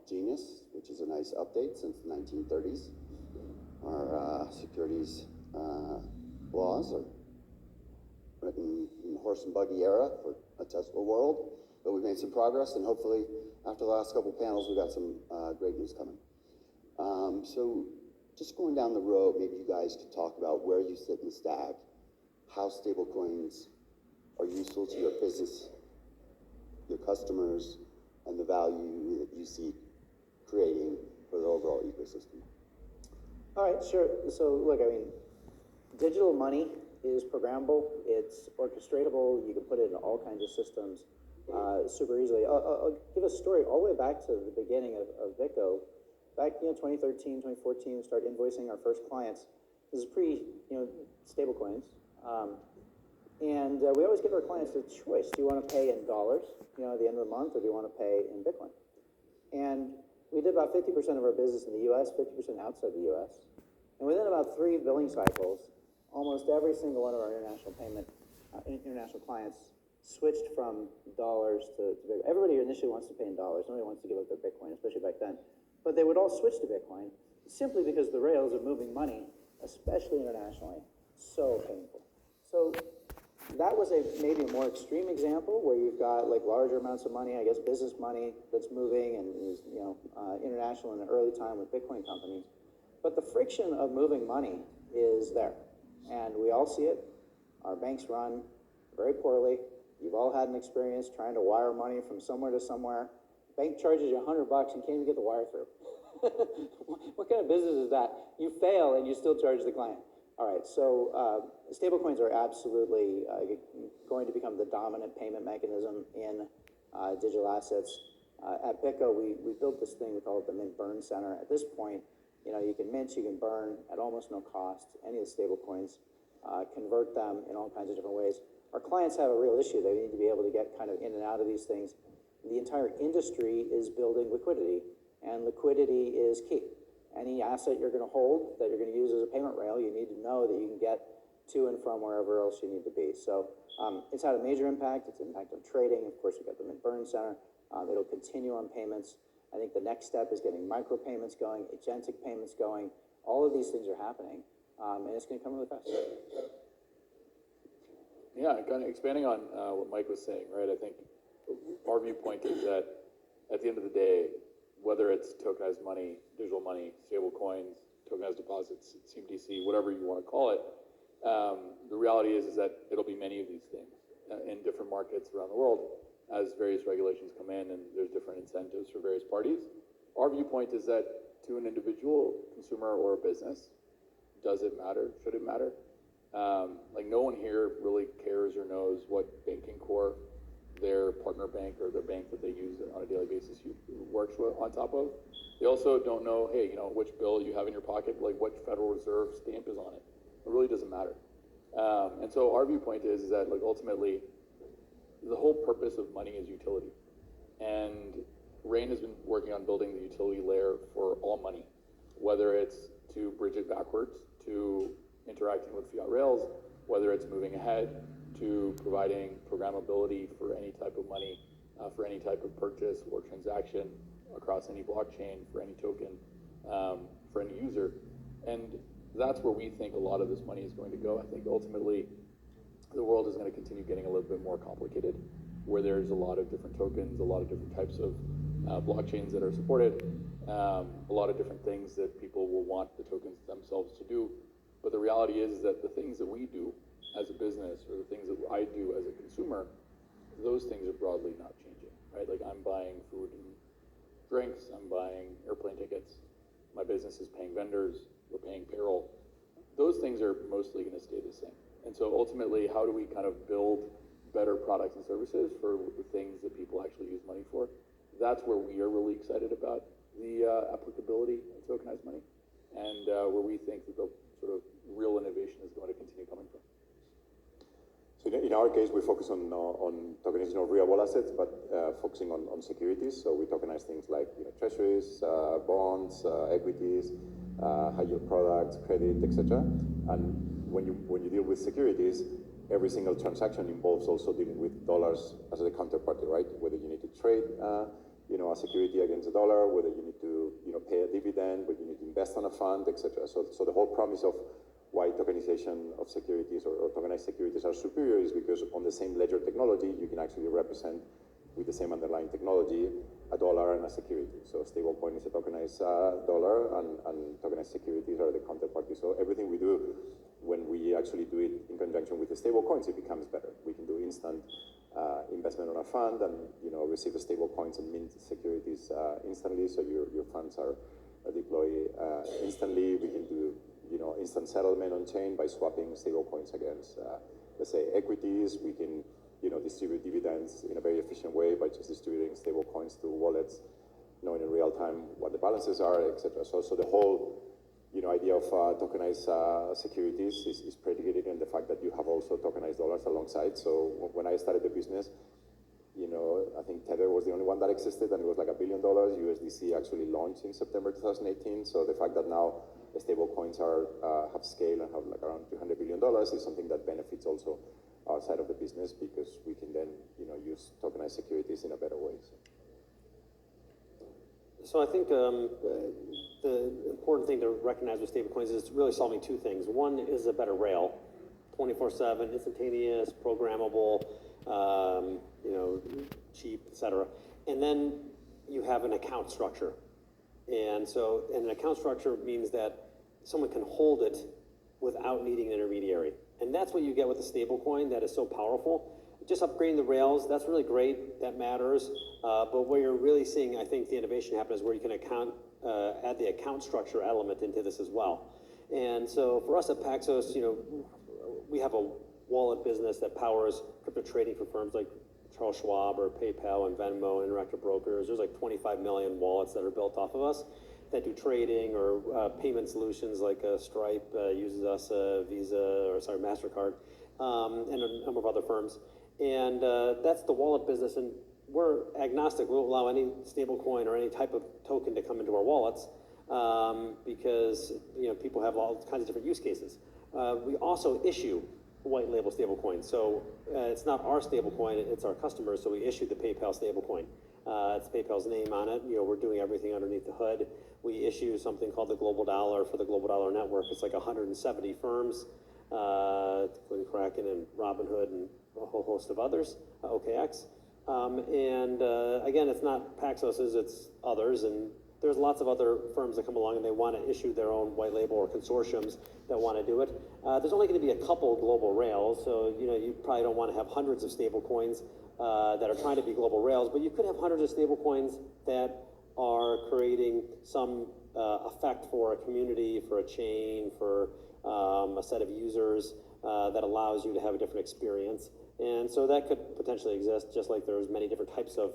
Genius, which is a nice update since the 1930s. Our securities laws are written in the horse and buggy era for a Tesla world, but we've made some progress, and hopefully after the last couple panels, we've got some great news coming. So just going down the road, maybe you guys could talk about where you sit in the stack, how stablecoins are useful to your business, your customers, and the value that you see creating for the overall ecosystem. All right, sure. So look, I mean, digital money is programmable, it's orchestratable, you can put it in all kinds of systems super easily. I'll give a story all the way back to the beginning of BitGo. Back, 2013, 2014, we started invoicing our first clients. This is pre, stable coins. And we always give our clients a choice. Do you want to pay in dollars, at the end of the month, or do you want to pay in Bitcoin? And we did about 50% of our business in the US, 50% outside the US. And within about 3 billing cycles, almost every single one of our international clients switched from dollars to Bitcoin. Everybody initially wants to pay in dollars. Nobody wants to give up their Bitcoin, especially back then. But they would all switch to Bitcoin simply because the rails of moving money, especially internationally, so painful. So that was maybe a more extreme example where you've got like larger amounts of money, I guess business money that's moving and is international in the early time with Bitcoin companies. But the friction of moving money is there, and we all see it. Our banks run very poorly. You've all had an experience trying to wire money from somewhere to somewhere. Bank charges you $100 and can't even get the wire through. What kind of business is that? You fail and you still charge the client. All right, so stablecoins are absolutely going to become the dominant payment mechanism in digital assets. At BitGo, we built this thing, we call it the Mint Burn Center. At this point, you can mint, you can burn at almost no cost any of the stablecoins, convert them in all kinds of different ways. Our clients have a real issue. They need to be able to get kind of in and out of these things. The entire industry is building liquidity, and liquidity is key. Any asset you're going to hold that you're going to use as a payment rail, you need to know that you can get to and from wherever else you need to be. So it's had a major impact. It's an impact on trading. Of course, we've got the Mint Burn Center. It'll continue on payments. I think the next step is getting micropayments going, agentic payments going. All of these things are happening, and it's going to come really fast. Yeah, kind of expanding on what Mike was saying, right? I think our viewpoint is that at the end of the day, whether it's tokenized money, digital money, stable coins, tokenized deposits, CBDC, whatever you want to call it, the reality is that it'll be many of these things in different markets around the world as various regulations come in and there's different incentives for various parties. Our viewpoint is that to an individual consumer or a business, does it matter? Should it matter? Like no one here really cares or knows what banking core their partner bank or their bank that they use on a daily basis works on top of. They also don't know, hey, which bill you have in your pocket, like what Federal Reserve stamp is on it. It really doesn't matter. And so our viewpoint is that like ultimately, the whole purpose of money is utility. And Rain has been working on building the utility layer for all money, whether it's to bridge it backwards, to interacting with fiat rails, whether it's moving ahead, to providing programmability for any type of money, for any type of purchase or transaction across any blockchain, for any token, for any user. And that's where we think a lot of this money is going to go. I think ultimately the world is going to continue getting a little bit more complicated, where there's a lot of different tokens, a lot of different types of blockchains that are supported, a lot of different things that people will want the tokens themselves to do. But the reality is that the things that we do as a business or the things that I do as a consumer, those things are broadly not changing, right? Like I'm buying food and drinks, I'm buying airplane tickets, my business is paying vendors, we're paying payroll. Those things are mostly going to stay the same. And so ultimately, how do we kind of build better products and services for the things that people actually use money for? That's where we are really excited about the applicability of tokenized money, and where we think that the sort of real innovation is going to continue coming from. So in our case, we focus on tokenization of real world assets, but focusing on securities. So we tokenize things like treasuries, bonds, equities, high yield products, credit, etc. And when you deal with securities, every single transaction involves also dealing with dollars as a counterparty, right? Whether you need to trade a security against the dollar, whether you need to, pay a dividend, whether you need to invest on a fund, etc. So the whole promise of why tokenization of securities or tokenized securities are superior is because on the same ledger technology, you can actually represent with the same underlying technology a dollar and a security. So stablecoin is a tokenized dollar, and tokenized securities are the counterparty. So everything we do, when we actually do it in conjunction with the stablecoins, it becomes better. We can do instant investment on a fund, and receive stablecoins and mint securities instantly. So your funds are deployed instantly. We can do instant settlement on chain by swapping stablecoins against let's say equities. We can distribute dividends in a very efficient way by just distributing stable coins to wallets, knowing in real time what the balances are, etc. So the whole, idea of tokenized securities is predicated on the fact that you have also tokenized dollars alongside. So when I started the business, I think Tether was the only one that existed, and it was like $1 billion. USDC actually launched in September 2018. So the fact that now the stable coins have scale and have like around $200 billion is something that benefits also our side of the business, because we can then use tokenized securities in a better way. So I think the important thing to recognize with stablecoins is it's really solving two things. One is a better rail, 24/7, instantaneous, programmable, cheap, et cetera. And then you have an account structure. And an account structure means that someone can hold it without needing an intermediary. And that's what you get with a stablecoin that is so powerful. Just upgrading the rails, that's really great, that matters. But where you're really seeing, I think, the innovation happen is where you can add the account structure element into this as well. And so for us at Paxos, we have a wallet business that powers crypto trading for firms like Charles Schwab or PayPal and Venmo and Interactive Brokers. There's like 25 million wallets that are built off of us that do trading or payment solutions like Stripe uses us, MasterCard, and a number of other firms. And that's the wallet business, and we're agnostic. We won't allow any stable coin or any type of token to come into our wallets because people have all kinds of different use cases. We also issue white label stable coins. So it's not our stable coin, it's our customers. So we issue the PayPal stable coin. It's PayPal's name on it. We're doing everything underneath the hood. We issue something called the Global Dollar for the Global Dollar Network. It's like 170 firms, including Kraken and Robinhood and a whole host of others, OKX. Again, it's not Paxos's, it's others. And there's lots of other firms that come along and they want to issue their own white label or consortiums that want to do it. There's only going to be a couple global rails, so you probably don't want to have hundreds of stable coins that are trying to be global rails, but you could have hundreds of stable coins that are creating some effect for a community, for a chain, for a set of users that allows you to have a different experience. And so that could potentially exist, just like there's many different types of